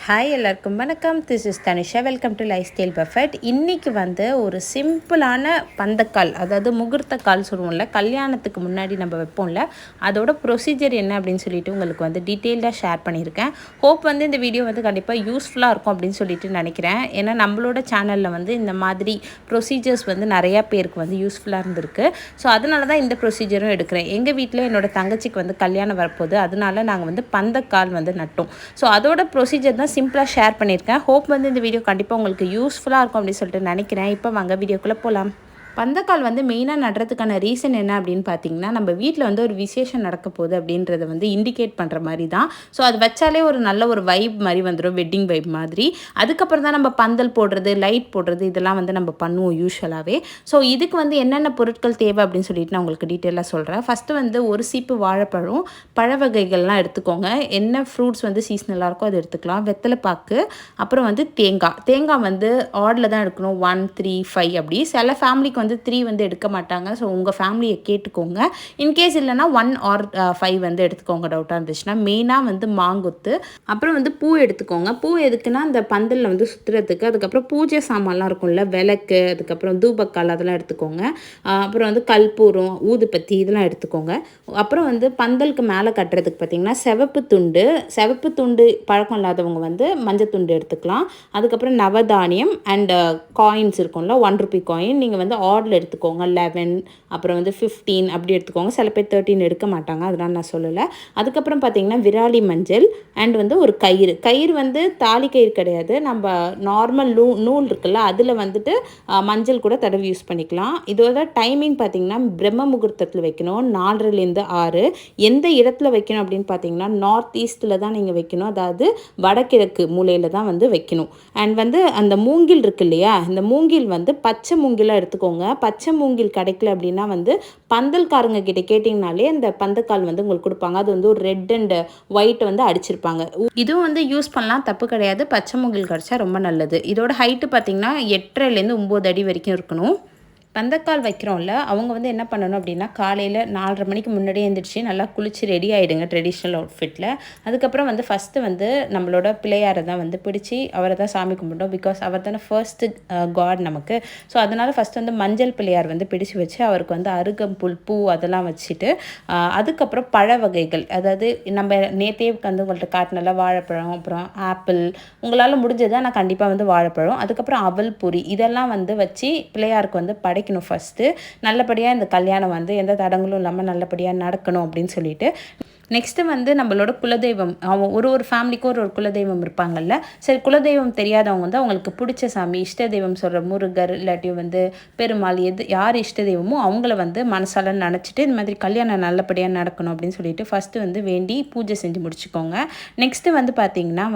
Hi எல்லாருக்கும் வணக்கம். This is Dhanusha. Welcome to lifestyle perfect. இன்றைக்கி ஒரு சிம்பிளான பந்தக்கால், அதாவது முகூர்த்தக்கால் சொல்லுவோம்ல, கல்யாணத்துக்கு முன்னாடி நம்ம வைப்போம்ல, அதோட ப்ரொசீஜர் என்ன அப்படின்னு சொல்லிட்டு உங்களுக்கு டீட்டெயில்டாக ஷேர் பண்ணியிருக்கேன். ஹோப் இந்த வீடியோ கண்டிப்பாக யூஸ்ஃபுல்லாக இருக்கும் அப்படின்னு சொல்லிட்டு நினைக்கிறேன். ஏன்னா நம்மளோட சேனலில் இந்த மாதிரி ப்ரொசீஜர்ஸ் நிறையா பேருக்கு யூஸ்ஃபுல்லாக இருந்திருக்கு. ஸோ அதனால தான் இந்த ப்ரொசீஜரும் எடுக்கிறேன். எங்கள் வீட்டில் என்னோடய தங்கச்சிக்கு கல்யாணம் வரப்போகுது, அதனால நாங்கள் பந்தக்கால் நட்டோம். ஸோ அதோட ப்ரொசீஜர் தான் சிம்பிளாக ஷேர் பண்ணியிருக்கேன். ஹோப் இந்த வீடியோ கண்டிப்பாக உங்களுக்கு யூஸ்ஃபுல்லாக இருக்கும் அப்படின்னு சொல்லிட்டு நினைக்கிறேன். இப்போ வாங்க வீடியோக்குள்ளே போகலாம். பந்தக்கால் மெயினாக நடுறதுக்கான ரீசன் என்ன அப்படின்னு பார்த்தீங்கன்னா, நம்ம வீட்டில் ஒரு விசேஷம் நடக்க போகுது அப்படின்றத இண்டிகேட் பண்ணுற மாதிரி தான். ஸோ அது வச்சாலே ஒரு நல்ல ஒரு வைப் மாதிரி வந்துடும், வெட்டிங் வைப் மாதிரி. அதுக்கப்புறம் தான் நம்ம பந்தல் போடுறது, லைட் போடுறது, இதெல்லாம் நம்ம பண்ணுவோம் யூஸ்வலாகவே. ஸோ இதுக்கு என்னென்ன பொருட்கள் தேவை அப்படின்னு சொல்லிட்டு நான் உங்களுக்கு டீட்டெயிலாக சொல்கிறேன். ஃபஸ்ட்டு ஒரு சீப்பு வாழைப்பழம், பழ வகைகள்லாம் எடுத்துக்கோங்க. என்ன ஃப்ரூட்ஸ் சீசனலாக இருக்கோ அதை எடுத்துக்கலாம். வெத்தலைப்பாக்கு, அப்புறம் தேங்காய் ஆர்டில் தான் எடுக்கணும், 1, 3, 5 அப்படி. சில ஃபேமிலிக்கு 3 எடுக்க மாட்டாங்க. ஸோ உங்கள் ஃபேமிலியை கேட்டுக்கோங்க. இன்கேஸ் இல்லைனா 1 or 5 எடுத்துக்கோங்க, டவுட்டாக இருந்துச்சுன்னா. மெயினாக மாங்கொத்து, அப்புறம் பூ எடுத்துக்கோங்க. பூ எதுக்குன்னா அந்த பந்தலில் சுற்றுறதுக்கு. அதுக்கப்புறம் பூஜை சாமான்லாம் இருக்கும்ல, விளக்கு, அதுக்கப்புறம் தூபக்கால், அதெல்லாம் எடுத்துக்கோங்க. அப்புறம் கல்பூரம், ஊதுபத்தி, இதெல்லாம் எடுத்துக்கோங்க. அப்புறம் பந்தலுக்கு மேலே கட்டுறதுக்கு பார்த்திங்கன்னா செவப்பு துண்டு பழக்கம் இல்லாதவங்க மஞ்சள் துண்டு எடுத்துக்கலாம். அதுக்கப்புறம் நவதானியம் அண்ட் காயின்ஸ் இருக்கும்ல, 1 ரூபி காயின். நீங்கள் ஆர்டில் எடுத்துக்கோங்க. 11, அப்புறம் 15 அப்படி எடுத்துக்கோங்க. சில பேர் 13 எடுக்க மாட்டாங்க, அதனால் நான் சொல்லலை. அதுக்கப்புறம் பார்த்திங்கன்னா விராலி மஞ்சள் அண்ட் ஒரு கயிறு. தாலி கயிறு கிடையாது, நம்ம நார்மல் நூல் இருக்குல்ல, அதில் மஞ்சள் கூட தடவி யூஸ் பண்ணிக்கலாம். இதோட டைமிங் பார்த்திங்கன்னா பிரம்ம முகூர்த்தத்தில் வைக்கணும், 4லேருந்து 6. எந்த இடத்துல வைக்கணும் அப்படின்னு பார்த்தீங்கன்னா நார்த் ஈஸ்ட்டில் தான் நீங்கள் வைக்கணும், அதாவது வடகிழக்கு மூலையில் தான் வைக்கணும். அண்ட் அந்த மூங்கில் இருக்கு இல்லையா, இந்த மூங்கில் பச்சை மூங்கிலாக எடுத்துக்கோங்க. பச்சை மூங்கில் கிடைக்கல அப்படின்னா பந்தல்காரங்க கிட்ட கேட்டிங்கனாலே அந்த பந்தக்கால் உங்களுக்கு கொடுப்பாங்க. அது ஒரு ரெட் அண்ட் ஒயிட் அடிச்சிருப்பாங்க. இதுவும் யூஸ் பண்ணலாம், தப்பு கிடையாது. பச்சை மூங்கில் கிடச்சா ரொம்ப நல்லது. இதோட ஹைட்டு பார்த்தீங்கன்னா 8.5லேருந்து 9 அடி வரைக்கும் இருக்கணும். பந்தக்கால் வைக்கிறோம்ல, அவங்க என்ன பண்ணணும் அப்படின்னா, காலையில் 4:30 மணிக்கு முன்னாடியே எழுந்திரிச்சு நல்லா குளித்து ரெடி ஆகிடுங்க ட்ரெடிஷ்னல் அவுட்ஃபிட்டில். அதுக்கப்புறம் ஃபஸ்ட்டு நம்மளோட பிள்ளையாரை தான் பிடிச்சி அவரை தான் சாமி கும்பிட்டோம். பிகாஸ் அவர் தானே ஃபர்ஸ்ட்டு காட் நமக்கு. ஸோ அதனால் ஃபஸ்ட்டு மஞ்சள் பிள்ளையார் பிடிச்சி வச்சு அவருக்கு அருகம்புல், பூ அதெல்லாம் வச்சுட்டு, அதுக்கப்புறம் பழ வகைகள், அதாவது நம்ம நேற்றே உங்கள்கிட்ட காட்டினால வாழைப்பழம், அப்புறம் ஆப்பிள், உங்களால் முடிஞ்சதாக நான் கண்டிப்பாக வாழைப்பழம், அதுக்கப்புறம் அவல் பொரி, இதெல்லாம் வச்சு பிள்ளையாருக்கு படைக்கணும். ஃபஸ்ட்டு நல்லபடியாக இந்த கல்யாணம் எந்த தடங்களும் இல்லாமல் நல்லபடியாக நடக்கணும் அப்படின்னு சொல்லிட்டு. நெக்ஸ்ட்டு நம்மளோட குலதெய்வம், ஒரு ஃபேமிலிக்கும் ஒரு குலதெய்வம் இருப்பாங்கல்ல. சரி, குலதெய்வம் தெரியாதவங்க அவங்களுக்கு பிடிச்ச சாமி, இஷ்ட தெய்வம் சொல்கிற முருகர், இல்லாட்டி பெருமாள், யார் இஷ்ட தெய்வமோ அவங்கள மனசால நினச்சிட்டு இந்த மாதிரி கல்யாணம் நல்லபடியாக நடக்கணும் அப்படின்னு சொல்லிட்டு ஃபஸ்ட்டு வேண்டி பூஜை செஞ்சு முடிச்சுக்கோங்க. நெக்ஸ்ட்டு பார்த்திங்கன்னா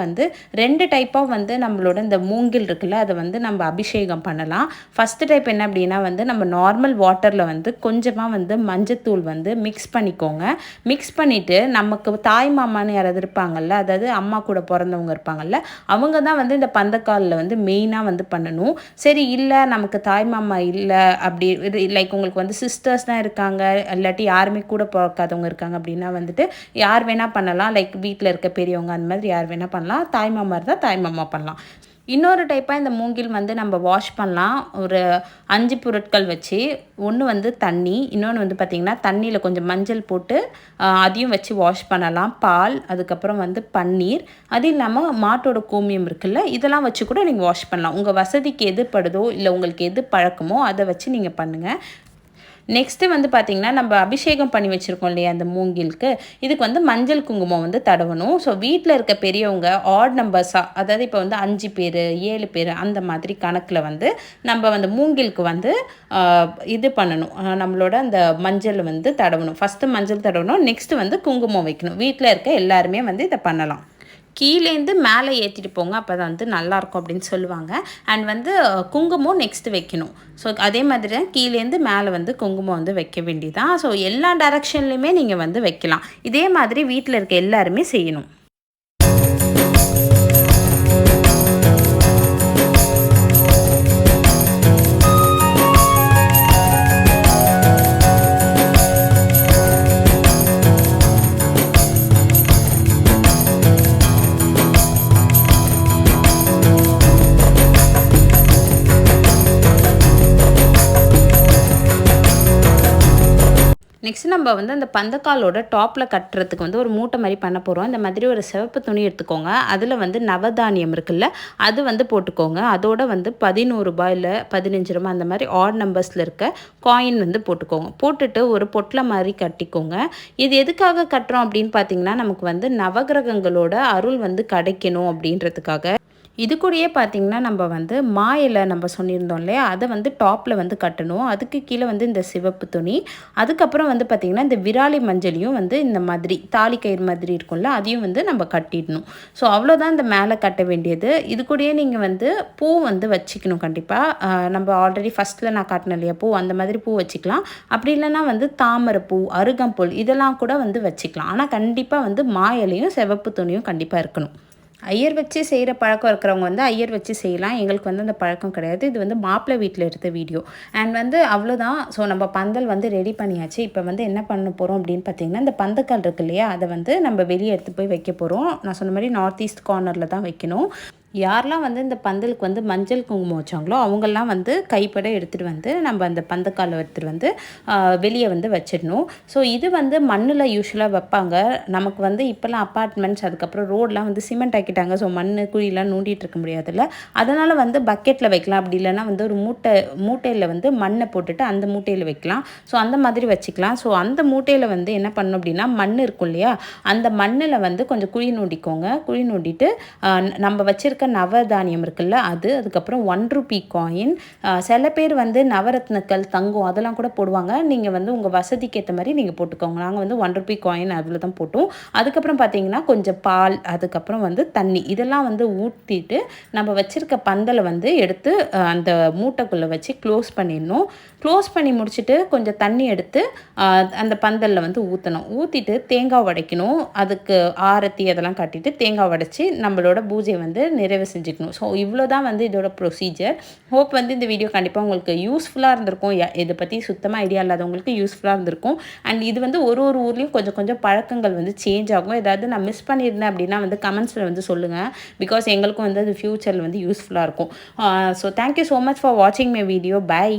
2 டைப்பாக நம்மளோட இந்த மூங்கில் இருக்குல்ல, அதை நம்ம அபிஷேகம் பண்ணலாம். ஃபஸ்ட்டு டைப் என்ன அப்படின்னா நம்ம நார்மல் வாட்டரில் கொஞ்சமாக மஞ்சத்தூள் மிக்ஸ் பண்ணிக்கோங்க. மிக்ஸ் பண்ணிவிட்டு நமக்கு தாய் மாமான்னு யாராவது இருப்பாங்கல்ல, அதாவது அம்மா கூட பிறந்தவங்க இருப்பாங்கல்ல, அவங்க தான் இந்த பந்தக்காலில் மெயினாக பண்ணணும். சரி, இல்லை நமக்கு தாய் மாமா இல்லை அப்படி, லைக் உங்களுக்கு சிஸ்டர்ஸ் தான் இருக்காங்க, இல்லாட்டி யாருமே கூட பிறக்காதவங்க இருக்காங்க அப்படின்னா யார் வேணால் பண்ணலாம். லைக் வீட்டில் இருக்க பெரியவங்க அந்த மாதிரி யார் வேணால் பண்ணலாம். தாய் மாமா இருந்தால் தாய் மாமா பண்ணலாம். இன்னொரு டைப்பாக இந்த மூங்கில் நம்ம வாஷ் பண்ணலாம். ஒரு 5 பொருட்கள் வச்சு. ஒன்று தண்ணி, இன்னொன்று பார்த்திங்கன்னா தண்ணியில் கொஞ்சம் மஞ்சள் போட்டு அதையும் வச்சு வாஷ் பண்ணலாம். பால், அதுக்கப்புறம் பன்னீர், அது இல்லாமல் மாட்டோட கோமியம் இருக்குல்ல, இதெல்லாம் வச்சு கூட நீங்கள் வாஷ் பண்ணலாம். உங்கள் வசதிக்கு எது படுதோ, இல்லை உங்களுக்கு எது பழக்கமோ அதை வச்சு நீங்கள் பண்ணுங்கள். நெக்ஸ்ட்டு பார்த்திங்கன்னா நம்ம அபிஷேகம் பண்ணி வச்சுருக்கோம் இல்லையா அந்த மூங்கிலுக்கு, இதுக்கு மஞ்சள் குங்குமம் தடவணும். ஸோ வீட்டில் இருக்க பெரியவங்க ஆட் நம்பர்ஸாக, அதாவது இப்போ 5 பேர் 7 பேர் அந்த மாதிரி கணக்கில் நம்ம மூங்கிலுக்கு இது பண்ணணும். நம்மளோட அந்த மஞ்சள் தடவணும். ஃபஸ்ட்டு மஞ்சள் தடவணும், நெக்ஸ்ட்டு குங்குமம் வைக்கணும். வீட்டில் இருக்க எல்லாருமே இதை பண்ணலாம். கீழேருந்து மேலே ஏற்றிட்டு போங்க, அப்போ தான் நல்லாயிருக்கும் அப்படின்னு சொல்லுவாங்க. அண்ட் குங்குமம் நெக்ஸ்ட்டு வைக்கணும். ஸோ அதே மாதிரி தான் கீழேருந்து மேலே குங்குமம் வைக்க வேண்டியதான். ஸோ எல்லா டைரக்ஷன்லையுமே நீங்கள் வைக்கலாம். இதே மாதிரி வீட்டில் இருக்க எல்லாருமே செய்யணும். ஃபஸ்ட்டு நம்ம வந்து அந்த பந்தக்காலோட டாப்பில் கட்டுறதுக்கு வந்து ஒரு மூட்டை மாதிரி பண்ண போகிறோம். இந்த மாதிரி ஒரு சிவப்பு துணி எடுத்துக்கோங்க. அதில் வந்து நவதானியம் இருக்குல்ல, அது வந்து போட்டுக்கோங்க. அதோட வந்து ரூ. 15 இல்லை ரூ. 15 அந்த மாதிரி ஆட் நம்பர்ஸில் இருக்க காயின் வந்து போட்டுக்கோங்க. போட்டுட்டு ஒரு பொட்டலை மாதிரி கட்டிக்கோங்க. இது எதுக்காக கட்டுறோம் அப்படின்னு பார்த்தீங்கன்னா, நமக்கு வந்து நவகிரகங்களோட அருள் வந்து கிடைக்கணும் அப்படின்றதுக்காக. இது கூடயே பார்த்திங்கன்னா நம்ம வந்து மாயிலை நம்ம சொல்லியிருந்தோம் இல்லையா, அதை வந்து டாப்பில் வந்து கட்டணும். அதுக்கு கீழே வந்து இந்த சிவப்பு துணி, அதுக்கப்புறம் வந்து பார்த்திங்கன்னா இந்த விராலி மஞ்சளையும் வந்து இந்த மாதிரி தாலி கயிறு மாதிரி இருக்கும்ல, அதையும் வந்து நம்ம கட்டிடணும். ஸோ அவ்வளோதான் இந்த மேலே கட்ட வேண்டியது. இது கூடயே நீங்கள் வந்து பூ வந்து வச்சுக்கணும் கண்டிப்பாக. நம்ம ஆல்ரெடி ஃபஸ்ட்டில் நான் காட்டினேன் இல்லையா பூ, அந்த மாதிரி பூ வச்சுக்கலாம். அப்படி இல்லைன்னா வந்து தாமரைப்பூ, அருகம்புல் இதெல்லாம் கூட வந்து வச்சுக்கலாம். ஆனால் கண்டிப்பாக வந்து மாயிலையும் சிவப்பு துணியும் கண்டிப்பாக இருக்கணும். ஐயர் வச்சு செய்கிற பழக்கம் இருக்கிறவங்க வந்து ஐயர் வச்சு செய்யலாம். எங்களுக்கு வந்து அந்த பழக்கம் கிடையாது. இது வந்து மாப்பிள்ளை வீட்டில் எடுத்த வீடியோ. அண்ட் வந்து அவ்வளோதான். ஸோ நம்ம பந்தல் வந்து ரெடி பண்ணியாச்சு. இப்போ வந்து என்ன பண்ண போகிறோம் அப்படின்னு பார்த்தீங்கன்னா, இந்த பந்தக்கால் இருக்கு இல்லையா, அதை வந்து நம்ம வெளியே எடுத்து போய் வைக்க போகிறோம். நான் சொன்ன மாதிரி நார்த் ஈஸ்ட் கார்னரில் தான் வைக்கணும். யாரெல்லாம் வந்து இந்த பந்தலுக்கு வந்து மஞ்சள் குங்குமம் வச்சாங்களோ அவங்கெல்லாம் வந்து கைப்பட எடுத்துகிட்டு வந்து நம்ம அந்த பந்தக்காலை எடுத்துகிட்டு வந்து வெளியே வந்து வச்சிடணும். ஸோ இது வந்து மண்ணில் யூஸ்வலாக வைப்பாங்க. நமக்கு வந்து இப்போல்லாம் அப்பார்ட்மெண்ட்ஸ், அதுக்கப்புறம் ரோடெலாம் வந்து சிமெண்ட் ஆக்கிட்டாங்க. ஸோ மண் குழியெலாம் நோண்டிகிட்டு இருக்க முடியாதுல்ல, அதனால் வந்து பக்கெட்டில் வைக்கலாம். அப்படி இல்லைன்னா வந்து ஒரு மூட்டையில் வந்து மண்ணை போட்டுட்டு அந்த மூட்டையில் வைக்கலாம். ஸோ அந்த மாதிரி வச்சுக்கலாம். ஸோ அந்த மூட்டையில் வந்து என்ன பண்ணணும் அப்படின்னா, மண் இருக்கும் இல்லையா, அந்த மண்ணில் வந்து கொஞ்சம் குழி நோண்டிக்கோங்க. குழி நோண்டிட்டு நம்ம வச்சிருக்க நவதானியம் இருக்குல்ல அது, அதுக்கப்புறம் ₹1 காயின், சில பேர் வந்து நவரத்னக்கல், தங்கம் அதெல்லாம் கூட போடுவாங்க. நீங்கள் வந்து உங்கள் வசதிக்கு ஏற்ற மாதிரி நீங்கள் போட்டுக்கோங்க. நாங்கள் வந்து ₹1 காயின் அதில் தான் போட்டோம். அதுக்கப்புறம் பார்த்தீங்கன்னா கொஞ்சம் பால், அதுக்கப்புறம் வந்து தண்ணி, இதெல்லாம் வந்து ஊற்றிட்டு நம்ம வச்சுருக்க பந்தலை வந்து எடுத்து அந்த மூட்டைக்குள்ளே வச்சு க்ளோஸ் பண்ணிடணும். க்ளோஸ் பண்ணி முடிச்சுட்டு கொஞ்சம் தண்ணி எடுத்து அந்த பந்தலில் வந்து ஊற்றணும். ஊற்றிட்டு தேங்காய் உடைக்கணும். அதுக்கு ஆரத்தி அதெல்லாம் காட்டிட்டு தேங்காய் உடைச்சி நம்மளோட பூஜை வந்து நிறைவு செஞ்சுக்கணும். ஸோ இவ்வளோ தான் வந்து இதோட ப்ரொசீஜர். ஹோப் வந்து இந்த வீடியோ கண்டிப்பாக உங்களுக்கு யூஸ்ஃபுல்லாக இருந்திருக்கும். இதை பற்றி சுத்தமாக ஐடியா இல்லாதவங்களுக்கு யூஸ்ஃபுல்லாக இருந்திருக்கும். அண்ட் இது வந்து ஒரு ஊர்லேயும் கொஞ்சம் கொஞ்சம் பழக்கங்கள் வந்து சேஞ்ச் ஆகும். ஏதாவது நான் மிஸ் பண்ணியிருந்தேன் அப்படின்னா வந்து கமெண்ட்ஸில் வந்து சொல்லுங்கள். பிகாஸ் எங்களுக்கும் வந்து அது ஃப்யூச்சரில் வந்து யூஸ்ஃபுல்லாக இருக்கும். So thank you so much for வாட்சிங் மை வீடியோ. பை.